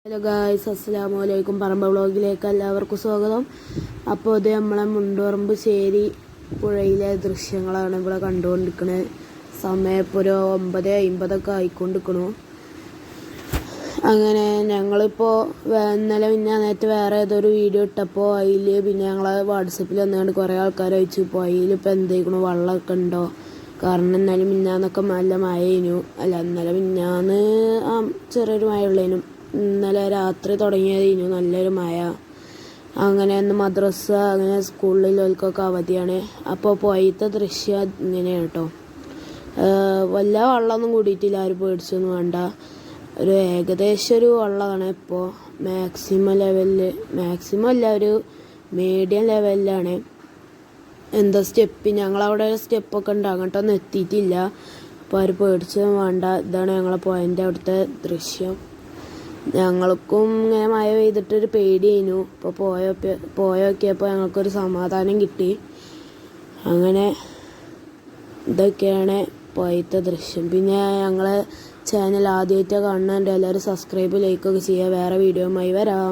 Hello guys, അസ്സലാമു അലൈക്കും. പറമ്പ വ്ളോഗിലേക്ക് എല്ലാവർക്കും സ്വാഗതം. അപ്പോൾ ഇത് നമ്മളെ മുണ്ടോറമ്പ് ചേരി പുഴയിലെ ദൃശ്യങ്ങളാണ് ഇവിടെ കണ്ടുകൊണ്ടിരിക്കുന്നത്. സമയം ഇപ്പോൾ ഒരു 9:50 ആയിക്കൊണ്ടിരിക്കണു. അങ്ങനെ ഞങ്ങളിപ്പോൾ ഇന്നലെ നേരത്തെ വേറെ ഏതൊരു വീഡിയോ ഇട്ടപ്പോൾ അതിൽ പിന്നെ ഞങ്ങളെ വാട്സപ്പിൽ വന്നുകൊണ്ട് കുറേ ആൾക്കാർ അയച്ചു പുഴയിലിപ്പോൾ എന്തായിക്കണു, വെള്ളമൊക്കെ ഉണ്ടോ? കാരണം ഇന്നലെ മിഞ്ഞാന്നൊക്കെ നല്ല മഴയേനു. ഇന്നലെ മിഞ്ഞാന്ന് ചെറിയൊരു മഴ ഉള്ളേനും. ഇന്നലെ രാത്രി തുടങ്ങിയതിനു നല്ലൊരു മഴ. അങ്ങനെ ഒന്ന് മദ്രസ അങ്ങനെ സ്കൂളിലൊക്കെ അവധിയാണ്. അപ്പോൾ പോയത്തെ ദൃശ്യം ഇങ്ങനെയാണ് കേട്ടോ. വല്ല വെള്ളമൊന്നും കൂടിയിട്ടില്ല, ആരും പേടിച്ചൊന്നും വേണ്ട. ഒരു ഏകദേശം ഒരു വെള്ളമാണ് ഇപ്പോൾ. മാക്സിമം അല്ല, ഒരു മീഡിയം ലെവലിലാണ്. എന്താ ഞങ്ങളവിടെ സ്റ്റെപ്പൊക്കെ ഉണ്ട്, അങ്ങോട്ടൊന്നും എത്തിയിട്ടില്ല. അപ്പോൾ ആരും പേടിച്ചൊന്നും വേണ്ട. ഇതാണ് ഞങ്ങളെ പോയിൻ്റെ അവിടുത്തെ ദൃശ്യം. ഞങ്ങൾക്കും ഇങ്ങനെ മഴ പെയ്തിട്ടൊരു പേടിയായിരുന്നു. ഇപ്പോൾ പോയൊക്കെയപ്പോൾ ഞങ്ങൾക്കൊരു സമാധാനം കിട്ടി. അങ്ങനെ ഇതൊക്കെയാണ് പോയത്തെ ദൃശ്യം. പിന്നെ ഞങ്ങളെ ചാനൽ ആദ്യമായിട്ട് കാണുന്നുണ്ട്, എല്ലാവരും സബ്സ്ക്രൈബ് ലൈക്കൊക്കെ ചെയ്യുക. വേറെ വീഡിയോയുമായി വരാം.